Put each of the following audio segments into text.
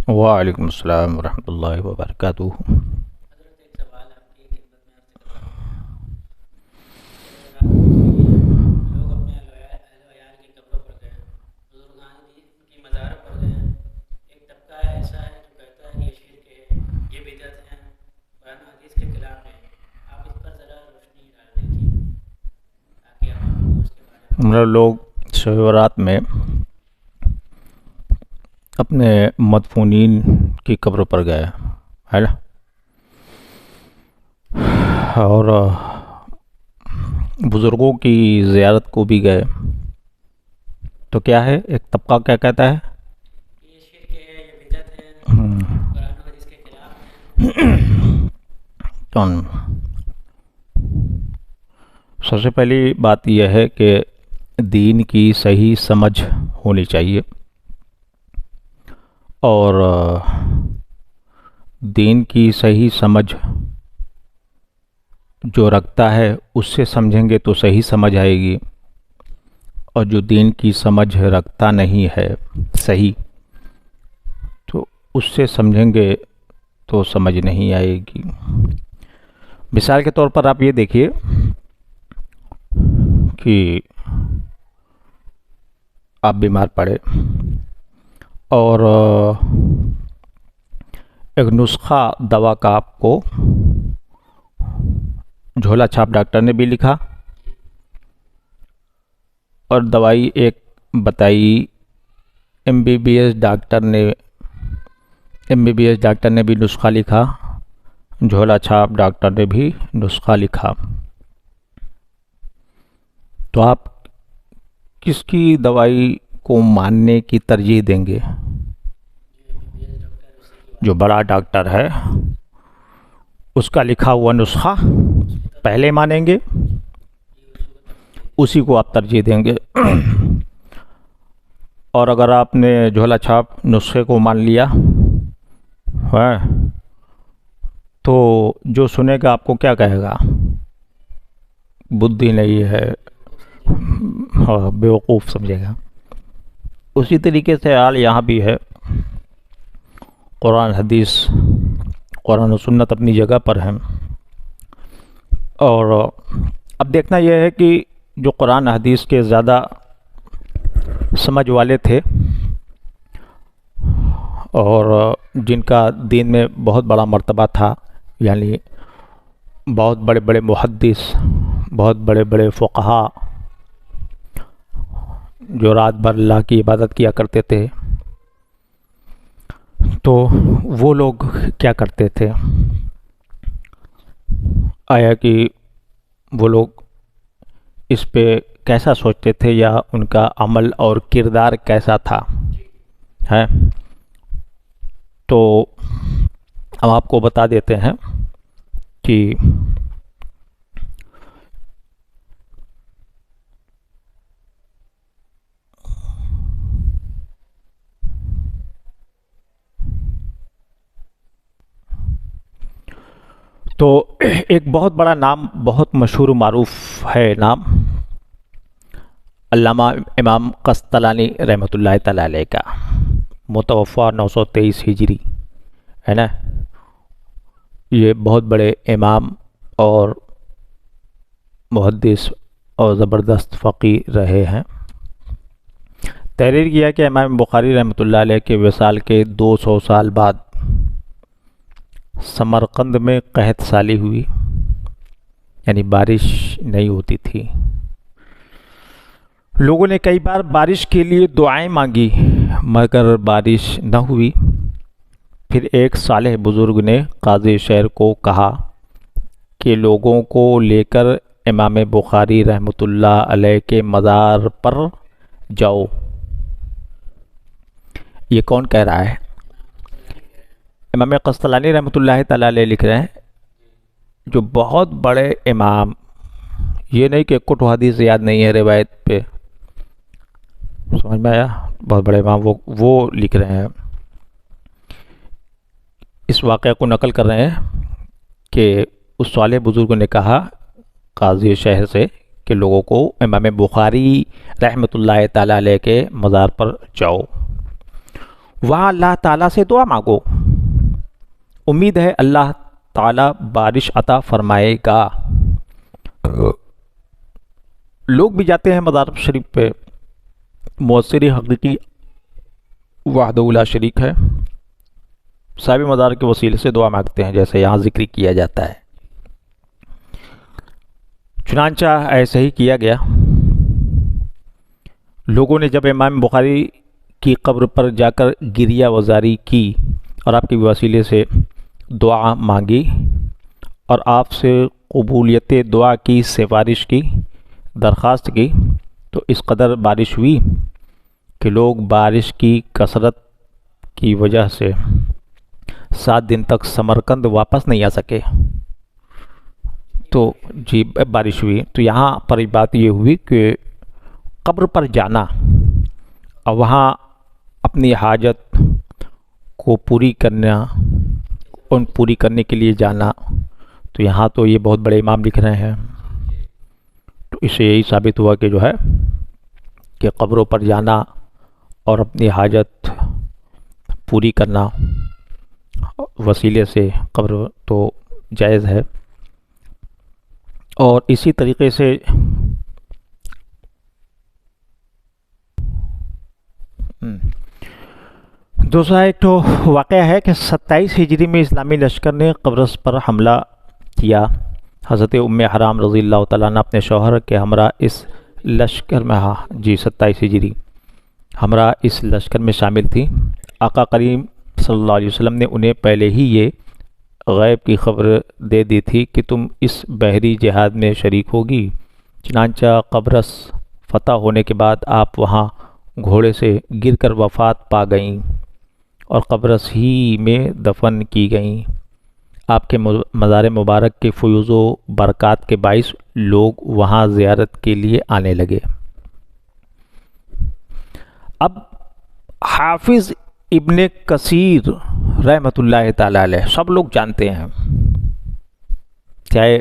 وعلیکم السلام ورحمۃ اللہ وبرکاتہ۔ حضرت ایک سوال آپ کی خدمت میں عرض کرتا ہوں کہ آپ فرمائیے، لوگ اپنے اہل و عیال کی قبروں پر گئے، بزرگان کی مزاروں پر گئے، ایک طبقہ ایسا ہے جو کہتا ہے کہ یہ شرک ہے، یہ بدعت ہے، قرآن و حدیث کے خلاف ہے۔ آپ اس پر ذرا روشنی ڈال دیجیے تاکہ عوام کو اس کے بارے میں ہمارے لوگ شب برات میں اپنے مدفونین کی قبروں پر گئے ہے نا، اور بزرگوں کی زیارت کو بھی گئے، تو کیا ہے، ایک طبقہ کیا کہتا ہے؟ کہ یہ شرک ہے، یہ بدعت ہے، ہم، قرآن و حدیث کے خلاف ہے۔ کون؟ سب سے پہلی بات یہ ہے کہ دین کی صحیح سمجھ ہونی چاہیے، اور دین کی صحیح سمجھ جو رکھتا ہے اس سے سمجھیں گے تو صحیح سمجھ آئے گی، اور جو دین کی سمجھ رکھتا نہیں ہے صحیح، تو اس سے سمجھیں گے تو سمجھ نہیں آئے گی۔ مثال کے طور پر آپ یہ دیکھیے کہ آپ بیمار پڑے اور ایک نسخہ دوا کا آپ کو جھولا چھاپ ڈاکٹر نے بھی لکھا، اور دوائی ایک بتائی M B B S doctor نے بھی نسخہ لکھا، جھولا چھاپ ڈاکٹر نے بھی نسخہ لکھا، تو آپ کس کی دوائی کو ماننے کی ترجیح دیں گے؟ جو بڑا ڈاکٹر ہے اس کا لکھا ہوا نسخہ پہلے مانیں گے، اسی کو آپ ترجیح دیں گے۔ اور اگر آپ نے جھولا چھاپ نسخے کو مان لیا ہے تو جو سنے گا آپ کو کیا کہے گا؟ بدھی نہیں ہے، ہاں، بیوقوف سمجھے گا۔ اسی طریقے سے حال یہاں بھی ہے، قرآن حدیث، قرآن و سنت اپنی جگہ پر ہیں، اور اب دیکھنا یہ ہے کہ جو قرآن حدیث کے زیادہ سمجھ والے تھے اور جن کا دین میں بہت بڑا مرتبہ تھا، یعنی بہت بڑے بڑے محدث، بہت بڑے بڑے فقہا جو رات بھر اللہ کی عبادت کیا کرتے تھے، تو وہ لوگ کیا کرتے تھے؟ آیا کہ وہ لوگ اس پہ کیسا سوچتے تھے، یا ان کا عمل اور کردار کیسا تھا ہے؟ تو ہم آپ کو بتا دیتے ہیں کہ تو ایک بہت بڑا نام، بہت مشہور و معروف ہے نام، علامہ امام قسطلانی رحمۃ اللہ تعالی علیہ کا، متوفہ 923 ہجری ہے نا۔ یہ بہت بڑے امام اور محدث اور زبردست فقیہ رہے ہیں۔ تحریر کیا کہ امام بخاری رحمۃ اللہ علیہ کے وصال کے 200 سال بعد سمرقند میں قحط سالی ہوئی، یعنی بارش نہیں ہوتی تھی۔ لوگوں نے کئی بار بارش کے لیے دعائیں مانگی مگر بارش نہ ہوئی۔ پھر ایک صالح بزرگ نے قاضی شہر کو کہا کہ لوگوں کو لے کر امام بخاری رحمۃ اللہ علیہ کے مزار پر جاؤ۔ یہ کون کہہ رہا ہے؟ امام قسطلانی رحمۃ اللہ تعالی علیہ لکھ رہے ہیں، جو بہت بڑے امام، یہ نہیں کہ کٹو حدیث یاد نہیں ہے روایت پہ، سمجھ میں آیا؟ بہت بڑے امام وہ لکھ رہے ہیں، اس واقعہ کو نقل کر رہے ہیں کہ اس صالح بزرگ نے کہا قاضی شہر سے کہ لوگوں کو امام بخاری رحمۃ اللہ تعالی علیہ کے مزار پر جاؤ۔ وہاں اللہ تعالیٰ سے دعا مانگو، امید ہے اللہ تعالیٰ بارش عطا فرمائے گا۔ لوگ بھی جاتے ہیں مزار شریف پہ، مؤثر حقیقی وحدہ لا شریک ہے، صاحب مزار کے وسیلے سے دعا مانگتے ہیں جیسے یہاں ذکر کیا جاتا ہے۔ چنانچہ ایسے ہی کیا گیا۔ لوگوں نے جب امام بخاری کی قبر پر جا کر گریہ وزاری کی اور آپ کے وسیلے سے دعا مانگی اور آپ سے قبولیت دعا کی سفارش کی، درخواست کی، تو اس قدر بارش ہوئی کہ لوگ بارش کی کثرت کی وجہ سے 7 دن تک سمرقند واپس نہیں آ سکے۔ تو جی بارش ہوئی تو یہاں پر بات یہ ہوئی کہ قبر پر جانا اور وہاں اپنی حاجت کو پوری کرنے کے لیے جانا، تو یہاں تو یہ بہت بڑے امام لکھ رہے ہیں، تو اس سے یہی ثابت ہوا کہ جو ہے کہ قبروں پر جانا اور اپنی حاجت پوری کرنا وسیلے سے قبر تو جائز ہے۔ اور اسی طریقے سے دوسرا ایک تو واقعہ ہے کہ 27 ہجری میں اسلامی لشکر نے قبرص پر حملہ کیا۔ حضرت ام حرام رضی اللہ تعالیٰ عنہ اپنے شوہر کے ہمراہ اس لشکر میں 27 ہجری ہمراہ اس لشکر میں شامل تھی۔ آقا کریم صلی اللہ علیہ وسلم نے انہیں پہلے ہی یہ غیب کی خبر دے دی تھی کہ تم اس بحری جہاد میں شریک ہوگی۔ چنانچہ قبرص فتح ہونے کے بعد آپ وہاں گھوڑے سے گر کر وفات پا گئیں اور قبرص ہی میں دفن کی گئیں۔ آپ کے مزار مبارک کے فیوز و برکات کے باعث لوگ وہاں زیارت کے لیے آنے لگے۔ اب حافظ ابن کثیر رحمۃ اللہ تعالی علیہ سب لوگ جانتے ہیں، چاہے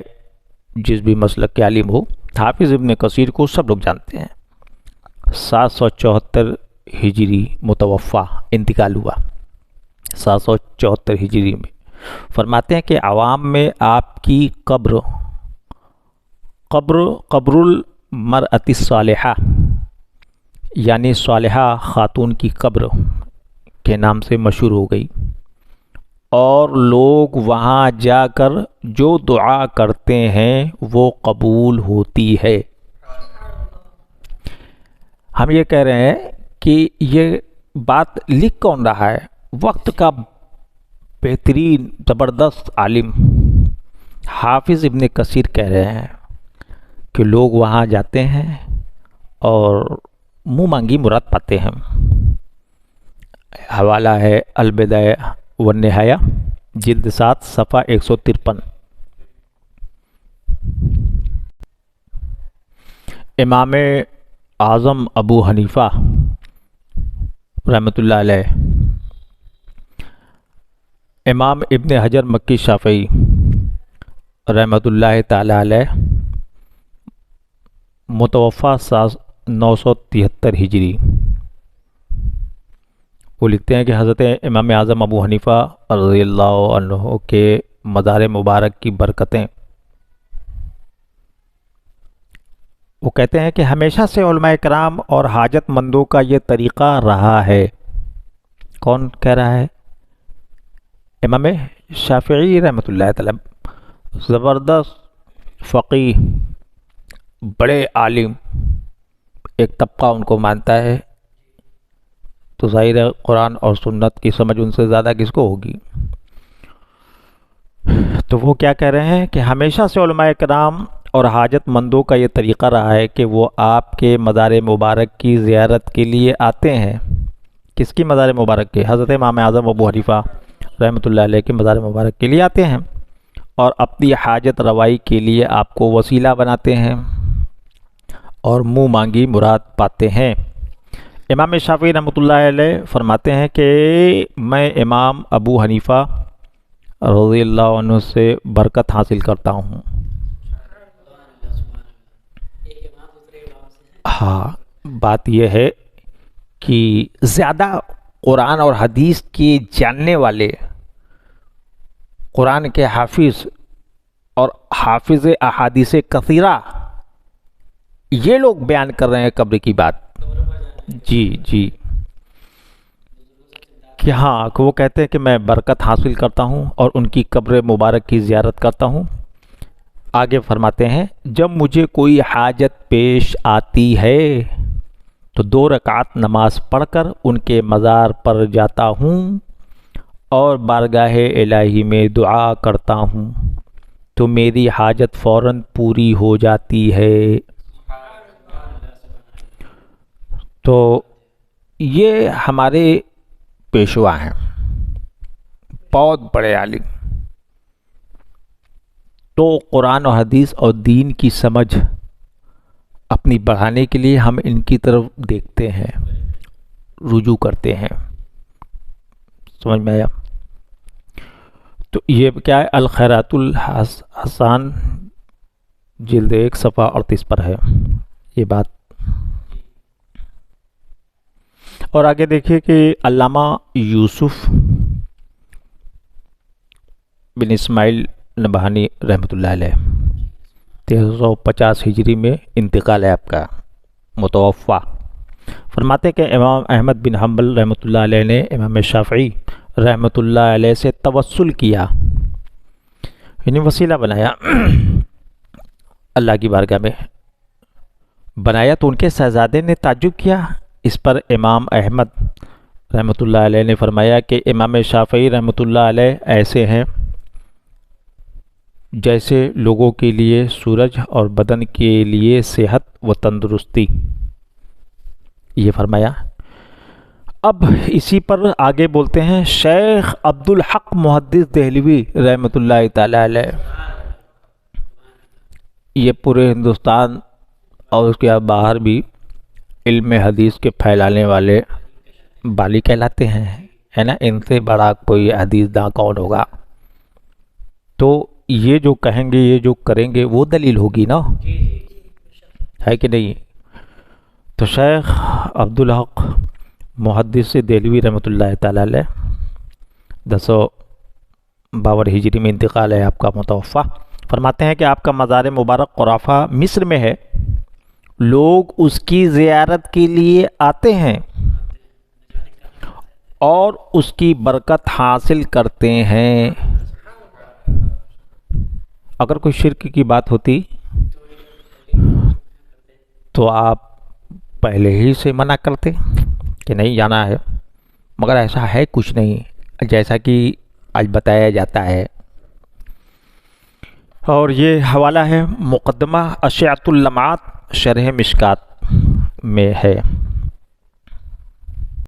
جس بھی مسلک کے عالم ہو، حافظ ابن کثیر کو سب لوگ جانتے ہیں۔ 774 ہجری متوفہ انتقال ہوا، 774 ہجری میں۔ فرماتے ہیں کہ عوام میں آپ کی قبر المرأۃ الصالحہ یعنی صالحہ خاتون کی قبر کے نام سے مشہور ہو گئی، اور لوگ وہاں جا کر جو دعا کرتے ہیں وہ قبول ہوتی ہے۔ ہم یہ کہہ رہے ہیں کہ یہ بات لکھ کون رہا ہے؟ وقت کا بہترین زبردست عالم حافظ ابن کثیر کہہ رہے ہیں کہ لوگ وہاں جاتے ہیں اور منہ مانگی مراد پاتے ہیں۔ حوالہ ہے البدایہ والنہایہ جلد 7 صفحہ 153۔ امام اعظم ابو حنیفہ رحمۃ اللہ علیہ، امام ابن حجر مکی شافعی رحمۃ اللہ تعالی علیہ متوفہ 973 ہجری، وہ لکھتے ہیں کہ حضرت امام اعظم ابو حنیفہ رضی اللہ عنہ کے مزار مبارک کی برکتیں، وہ کہتے ہیں کہ ہمیشہ سے علماء کرام اور حاجت مندوں کا یہ طریقہ رہا ہے۔ کون کہہ رہا ہے؟ امام شافعی رحمۃ اللہ تعالی، زبردست فقیہ، بڑے عالم، ایک طبقہ ان کو مانتا ہے، تو ظاہر ہے قرآن اور سنت کی سمجھ ان سے زیادہ کس کو ہوگی؟ تو وہ کیا کہہ رہے ہیں کہ ہمیشہ سے علماء کرام اور حاجت مندوں کا یہ طریقہ رہا ہے کہ وہ آپ کے مزار مبارک کی زیارت کے لیے آتے ہیں۔ کس کی مزار مبارک کے؟ حضرت امام اعظم ابو حنیفہ رحمۃ اللہ علیہ کے مزار مبارک کے لیے آتے ہیں اور اپنی حاجت روائی کے لیے آپ کو وسیلہ بناتے ہیں اور منہ مانگی مراد پاتے ہیں۔ امام شافعی رحمۃ اللہ علیہ فرماتے ہیں کہ میں امام ابو حنیفہ رضی اللہ عنہ سے برکت حاصل کرتا ہوں۔ ہاں، بات یہ ہے کہ زیادہ قرآن اور حدیث کے جاننے والے، قرآن کے حافظ اور حافظ احادیث کثیرہ، یہ لوگ بیان کر رہے ہیں قبر کی بات. جی جی کہ ہاں، کہ وہ کہتے ہیں کہ میں برکت حاصل کرتا ہوں اور ان کی قبر مبارک کی زیارت کرتا ہوں. آگے فرماتے ہیں جب مجھے کوئی حاجت پیش آتی ہے تو 2 رکعت نماز پڑھ کر ان کے مزار پر جاتا ہوں اور بارگاہ الہی میں دعا کرتا ہوں تو میری حاجت فوراً پوری ہو جاتی ہے. تو یہ ہمارے پیشوا ہیں، بہت بڑے عالم. تو قرآن و حدیث اور دین کی سمجھ اپنی بڑھانے کے لیے ہم ان کی طرف دیکھتے ہیں، رجوع کرتے ہیں. سمجھ میں آیا؟ تو یہ کیا ہے، الخیرات الحسان جلد 1 صفحہ 38 پر ہے یہ بات. اور آگے دیکھیے کہ علامہ یوسف بن اسماعیل نبہانی رحمۃ اللہ علیہ 1350 ہجری میں انتقال ہے آپ کا، متوفا. فرماتے کہ امام احمد بن حنبل رحمۃ اللہ علیہ نے امام شافعی رحمۃ اللہ علیہ سے توسل کیا، یعنی وسیلہ بنایا، اللہ کی بارگاہ میں بنایا. تو ان کے شہزادے نے تعجب کیا. اس پر امام احمد رحمۃ اللہ علیہ نے فرمایا کہ امام شافعی رحمۃ اللہ علیہ ایسے ہیں جیسے لوگوں کے لیے سورج اور بدن کے لیے صحت و تندرستی. یہ فرمایا. اب اسی پر آگے بولتے ہیں شیخ عبدالحق محدث دہلوی رحمۃ اللہ تعالی علیہ. یہ پورے ہندوستان اور اس کے باہر بھی علم حدیث کے پھیلانے والے بالی کہلاتے ہیں، ہے نا. ان سے بڑا کوئی حدیث داں کون ہوگا؟ تو یہ جو کہیں گے، یہ جو کریں گے، وہ دلیل ہوگی نا، ہے کہ نہیں؟ تو شیخ عبدالحق محدث دہلوی رحمۃ اللہ تعالی علیہ 1052 ہجری میں انتقال ہے آپ کا، متوفا. فرماتے ہیں کہ آپ کا مزار مبارک قرافہ مصر میں ہے، لوگ اس کی زیارت کے لیے آتے ہیں اور اس کی برکت حاصل کرتے ہیں. اگر کوئی شرک کی بات ہوتی تو آپ پہلے ہی سے منع کرتے کہ نہیں جانا ہے، مگر ایسا ہے کچھ نہیں جیسا کہ آج بتایا جاتا ہے. اور یہ حوالہ ہے مقدمہ اشعۃ اللمعات شرح مشکات میں ہے.